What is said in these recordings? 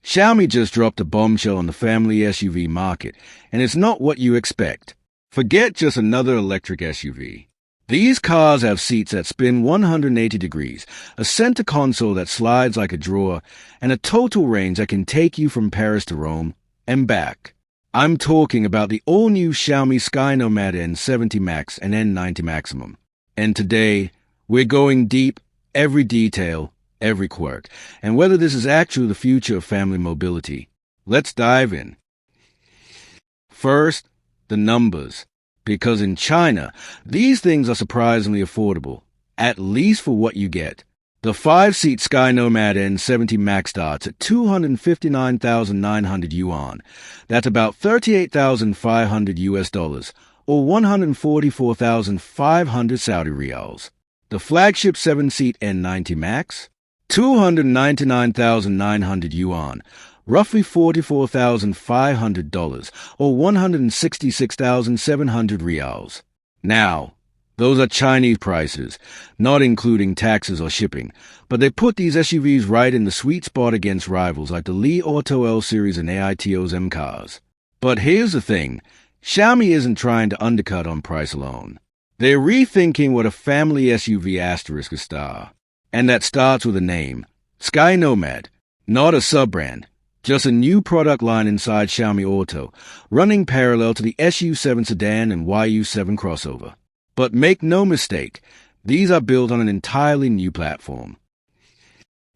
Xiaomi just dropped a bombshell on the family SUV market, and it's not what you expect. Forget just another electric SUV. These cars have seats that spin 180 degrees, a center console that slides like a drawer, and a total range that can take you from Paris to Rome and back. I'm talking about the all-new Xiaomi SkyNomad N70 Max and N90 Maximum. And today, we're going deep, every detail, every quirk, and whether this is actually the future of family mobility. Let's dive in. First, the numbers. Because in China, these things are surprisingly affordable, at least for what you get. The 5-seat Sky Nomad N70 Max starts at 259,900 yuan. That's about 38,500 US dollars, or 144,500 Saudi riyals. The flagship 7-seat N90 Max, 299,900 yuan, roughly $44,500, or 166,700 riyals. Now, those are Chinese prices, not including taxes or shipping, but they put these SUVs right in the sweet spot against rivals like the Li Auto L series and AITO's M cars. But here's the thing, Xiaomi isn't trying to undercut on price alone. They're rethinking what a family SUV asterisk is star, and that starts with a name, Sky Nomad, not a sub-brand. Just a new product line inside Xiaomi Auto, running parallel to the SU7 sedan and YU7 crossover. But make no mistake, these are built on an entirely new platform.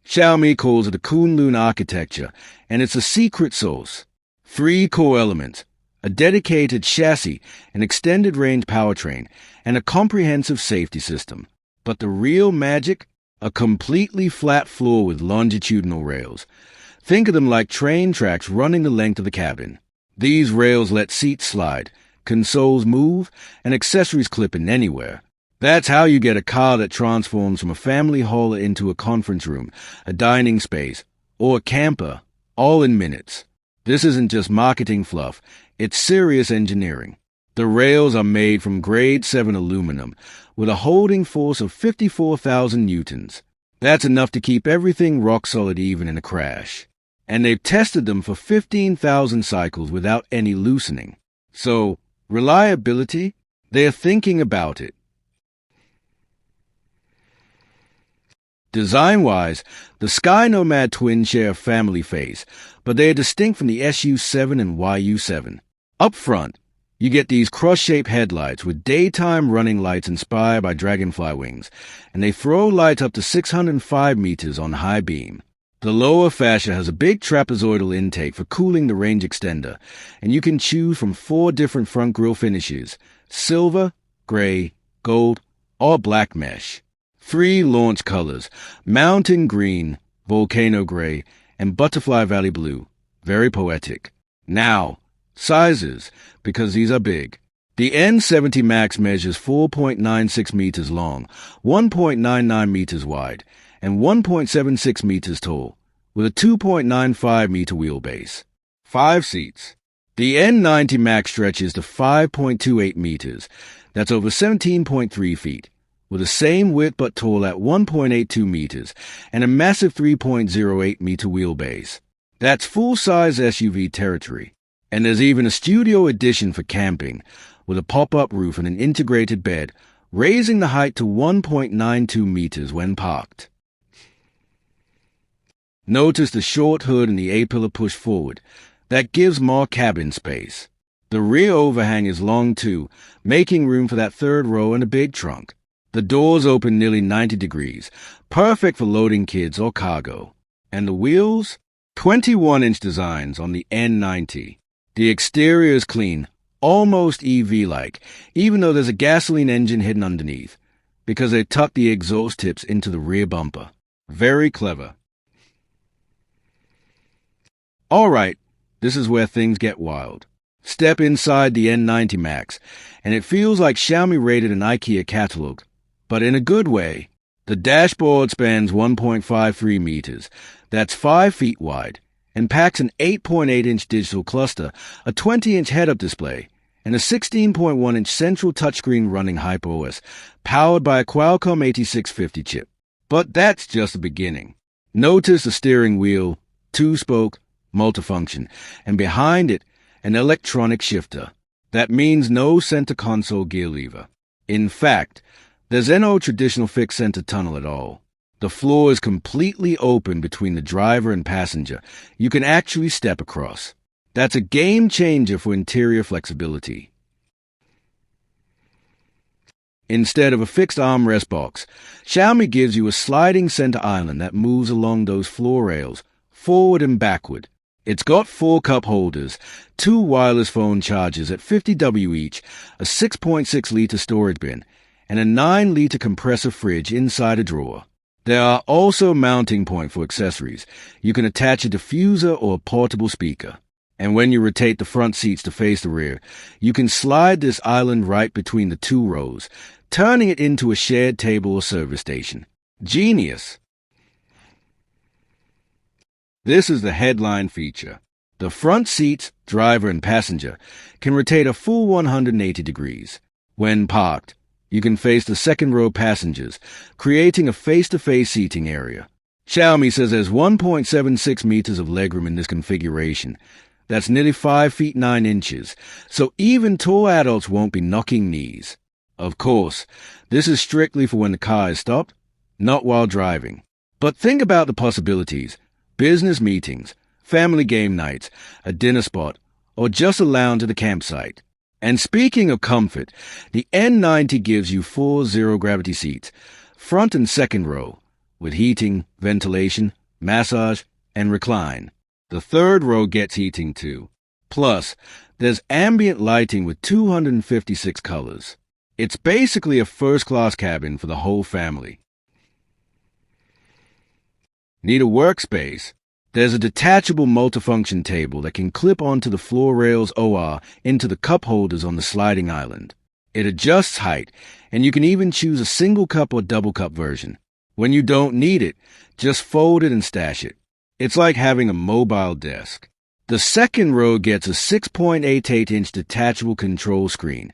Xiaomi calls it the Kunlun Architecture, and it's a secret sauce. 3 core elements, a dedicated chassis, an extended-range powertrain, and a comprehensive safety system. But the real magic? A completely flat floor with longitudinal rails. Think of them like train tracks running the length of the cabin. These rails let seats slide, consoles move, and accessories clip in anywhere. That's how you get a car that transforms from a family hauler into a conference room, a dining space, or a camper, all in minutes. This isn't just marketing fluff, it's serious engineering. The rails are made from grade 7 aluminum, with a holding force of 54,000 newtons. That's enough to keep everything rock solid even in a crash. And they've tested them for 15,000 cycles without any loosening. So, reliability? They're thinking about it. Design-wise, the Sky Nomad twins share a family face, but they are distinct from the SU7 and YU7. Up front, you get these cross-shaped headlights with daytime running lights inspired by dragonfly wings, and they throw lights up to 605 meters on high beam. The lower fascia has a big trapezoidal intake for cooling the range extender, and you can choose from 4 different front grille finishes: silver, gray, gold, or black mesh. 3 launch colors: mountain green, volcano gray, and butterfly valley blue. Very poetic. Now, sizes, because these are big. The N70 Max measures 4.96 meters long, 1.99 meters wide, and 1.76 meters tall, with a 2.95 meter wheelbase. 5 seats. The N90 Max stretches to 5.28 meters, that's over 17.3 feet, with the same width but tall at 1.82 meters, and a massive 3.08 meter wheelbase. That's full-size SUV territory. And there's even a studio edition for camping, with a pop-up roof and an integrated bed, raising the height to 1.92 meters when parked. Notice the short hood and the A-pillar push forward. That gives more cabin space. The rear overhang is long too, making room for that third row and a big trunk. The doors open nearly 90 degrees, perfect for loading kids or cargo. And the wheels? 21-inch designs on the N90. The exterior is clean, almost EV-like, even though there's a gasoline engine hidden underneath, because they tucked the exhaust tips into the rear bumper. Very clever. All right, this is where things get wild. Step inside the N90 Max, and it feels like Xiaomi raided an IKEA catalog, but in a good way. The dashboard spans 1.53 meters, that's 5 feet wide, and packs an 8.8-inch digital cluster, a 20-inch head-up display, and a 16.1-inch central touchscreen running HyperOS, powered by a Qualcomm 8650 chip. But that's just the beginning. Notice the steering wheel, 2-spoke, multifunction, and behind it, an electronic shifter. That means no center console gear lever. In fact, there's no traditional fixed center tunnel at all. The floor is completely open between the driver and passenger. You can actually step across. That's a game changer for interior flexibility. Instead of a fixed armrest box, Xiaomi gives you a sliding center island that moves along those floor rails, forward and backward. It's got 4 cup holders, 2 wireless phone chargers at 50W each, a 6.6-liter storage bin, and a 9-liter compressor fridge inside a drawer. There are also mounting points for accessories. You can attach a diffuser or a portable speaker. And when you rotate the front seats to face the rear, you can slide this island right between the 2 rows, turning it into a shared table or service station. Genius! This is the headline feature. The front seats, driver and passenger, can rotate a full 180 degrees. When parked, you can face the second row passengers, creating a face-to-face seating area. Xiaomi says there's 1.76 meters of legroom in this configuration. That's nearly 5 feet 9 inches, so even tall adults won't be knocking knees. Of course, this is strictly for when the car is stopped, not while driving. But think about the possibilities. Business meetings, family game nights, a dinner spot, or just a lounge at the campsite. And speaking of comfort, the N90 gives you 4 zero-gravity seats, front and second row, with heating, ventilation, massage, and recline. The third row gets heating too. Plus, there's ambient lighting with 256 colors. It's basically a first-class cabin for the whole family. Need a workspace? There's a detachable multifunction table that can clip onto the floor rails OR into the cup holders on the sliding island. It adjusts height, and you can even choose a single cup or double cup version. When you don't need it, just fold it and stash it. It's like having a mobile desk. The second row gets a 6.88-inch detachable control screen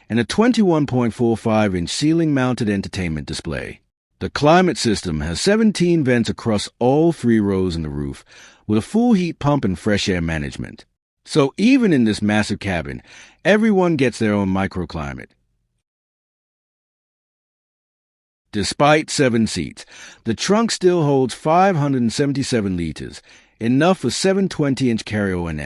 and a 21.45-inch ceiling-mounted entertainment display. The climate system has 17 vents across all 3 rows in the roof, with a full heat pump and fresh air management. So even in this massive cabin, everyone gets their own microclimate. Despite 7 seats, the trunk still holds 577 liters, enough for 720-inch carry-on.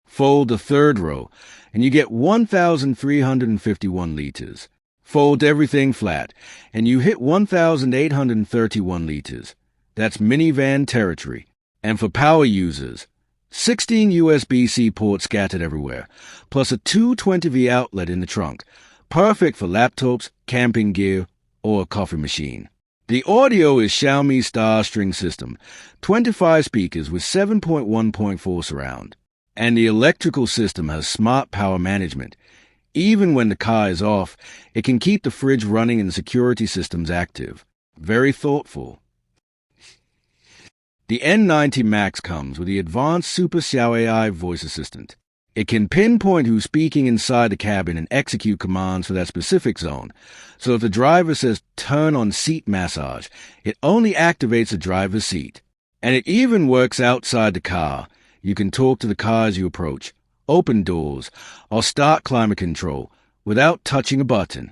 Fold the third row, and you get 1,351 liters. Fold everything flat, and you hit 1,831 liters. That's minivan territory. And for power users, 16 USB-C ports scattered everywhere, plus a 220V outlet in the trunk, perfect for laptops, camping gear, or a coffee machine. The audio is Xiaomi's Star String system, 25 speakers with 7.1.4 surround. And the electrical system has smart power management. Even when the car is off, it can keep the fridge running and security systems active. Very thoughtful. The N90 Max comes with the advanced Super Xiao AI voice assistant. It can pinpoint who's speaking inside the cabin and execute commands for that specific zone. So if the driver says turn on seat massage, it only activates the driver's seat. And it even works outside the car. You can talk to the car as you approach, open doors, or start climate control without touching a button.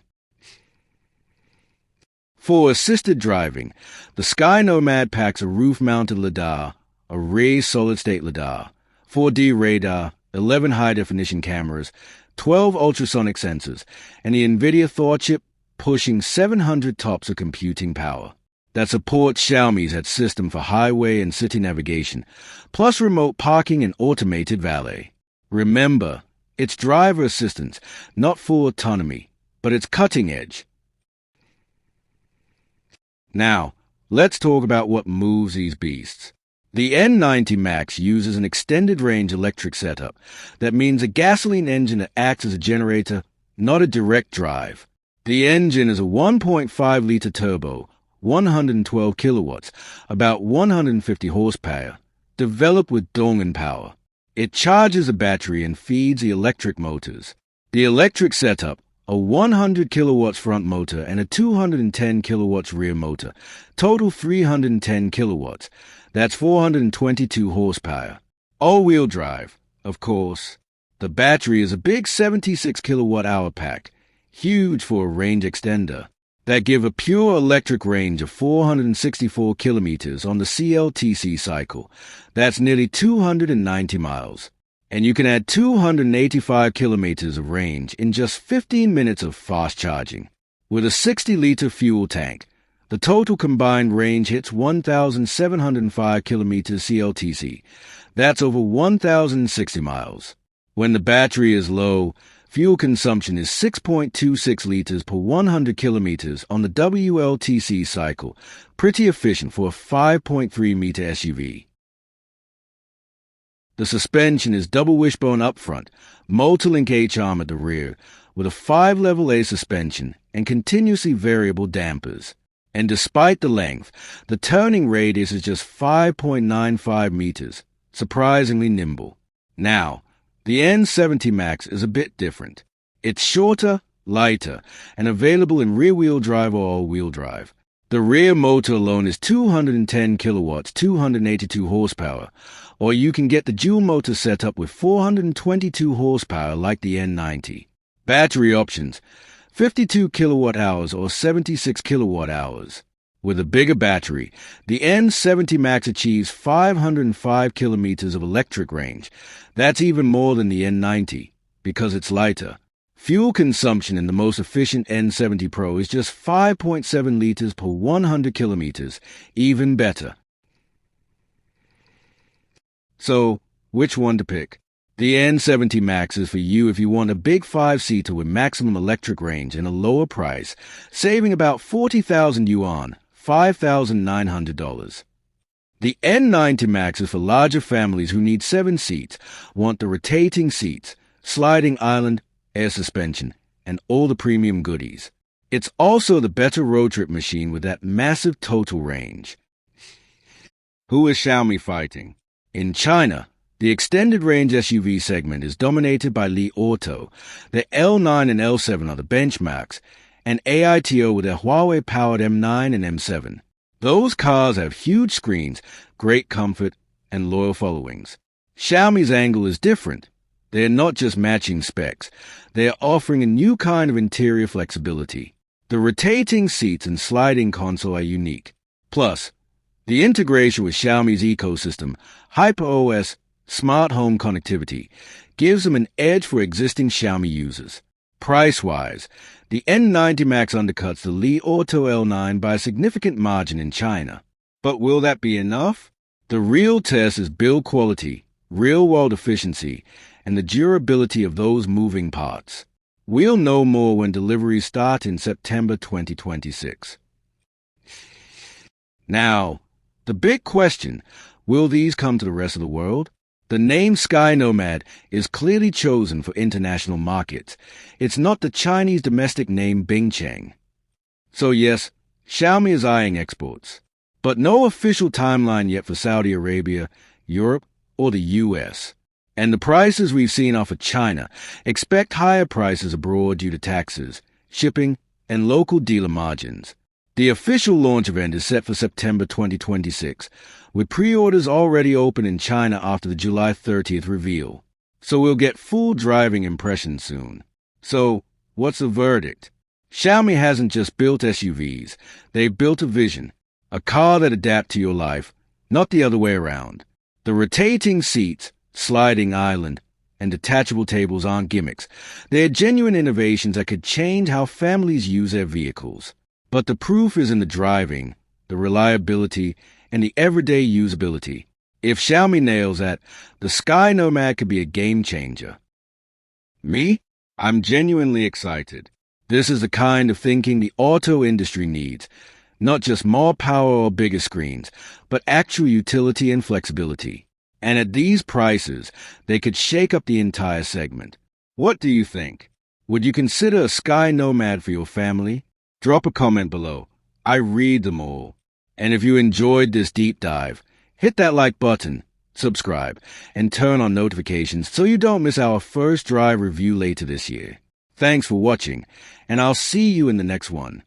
For assisted driving, the Sky Nomad packs a roof-mounted lidar, a raised solid-state lidar, 4D radar, 11 high-definition cameras, 12 ultrasonic sensors, and the NVIDIA Thor chip pushing 700 TOPS of computing power. That supports Xiaomi's system for highway and city navigation, plus remote parking and automated valet. Remember, it's driver assistance, not full autonomy, but it's cutting edge. Now, let's talk about what moves these beasts. The N90 Max uses an extended range electric setup. That means a gasoline engine that acts as a generator, not a direct drive. The engine is a 1.5-liter turbo, 112 kilowatts, about 150 horsepower, developed with Dong'an power. It charges a battery and feeds the electric motors. The electric setup, a 100 kilowatts front motor and a 210 kilowatts rear motor, total 310 kilowatts. That's 422 horsepower. All-wheel drive, of course. The battery is a big 76 kilowatt-hour pack, huge for a range extender, that give a pure electric range of 464 kilometers on the CLTC cycle. That's nearly 290 miles. And you can add 285 kilometers of range in just 15 minutes of fast charging. With a 60-liter fuel tank, the total combined range hits 1,705 kilometers CLTC. That's over 1,060 miles. When the battery is low, fuel consumption is 6.26 liters per 100 kilometers on the WLTC cycle, pretty efficient for a 5.3-meter SUV. The suspension is double wishbone up front, multi-link H-arm at the rear, with a 5-level A suspension and continuously variable dampers. And despite the length, the turning radius is just 5.95 meters, surprisingly nimble. Now, the N70 Max is a bit different. It's shorter, lighter, and available in rear-wheel drive or all-wheel drive. The rear motor alone is 210 kilowatts, 282 horsepower, or you can get the dual motor setup with 422 horsepower like the N90. Battery options: 52 kilowatt-hours or 76 kilowatt-hours. With a bigger battery, the N70 Max achieves 505 kilometers of electric range. That's even more than the N90, because it's lighter. Fuel consumption in the most efficient N70 Pro is just 5.7 liters per 100 kilometers, even better. So, which one to pick? The N70 Max is for you if you want a big 5-seater with maximum electric range and a lower price, saving about 40,000 yuan, $5,900. The N90 Max is for larger families who need 7 seats, want the rotating seats, sliding island, air suspension, and all the premium goodies. It's also the better road trip machine with that massive total range. Who is Xiaomi fighting? In China, the extended range SUV segment is dominated by Li Auto. The L9 and L7 are the benchmarks, and AITO with their Huawei-powered M9 and M7. Those cars have huge screens, great comfort, and loyal followings. Xiaomi's angle is different. They're not just matching specs. They're offering a new kind of interior flexibility. The rotating seats and sliding console are unique. Plus, the integration with Xiaomi's ecosystem, HyperOS, smart home connectivity, gives them an edge for existing Xiaomi users. Price-wise, the N90 Max undercuts the Li Auto L9 by a significant margin in China. But will that be enough? The real test is build quality, real-world efficiency, and the durability of those moving parts. We'll know more when deliveries start in September 2026. Now, the big question, will these come to the rest of the world? The name Sky Nomad is clearly chosen for international markets. It's not the Chinese domestic name Bingcheng. So yes, Xiaomi is eyeing exports, but no official timeline yet for Saudi Arabia, Europe, or the US. And the prices we've seen are for China. Expect higher prices abroad due to taxes, shipping, and local dealer margins. The official launch event is set for September 2026, with pre-orders already open in China after the July 30th reveal. So we'll get full driving impressions soon. So, what's the verdict? Xiaomi hasn't just built SUVs. They've built a vision, a car that adapts to your life, not the other way around. The rotating seats, sliding island, and detachable tables aren't gimmicks. They're genuine innovations that could change how families use their vehicles. But the proof is in the driving, the reliability, and the everyday usability. If Xiaomi nails that, the Sky Nomad could be a game changer. Me? I'm genuinely excited. This is the kind of thinking the auto industry needs. Not just more power or bigger screens, but actual utility and flexibility. And at these prices, they could shake up the entire segment. What do you think? Would you consider a Sky Nomad for your family? Drop a comment below. I read them all. And if you enjoyed this deep dive, hit that like button, subscribe, and turn on notifications so you don't miss our first drive review later this year. Thanks for watching, and I'll see you in the next one.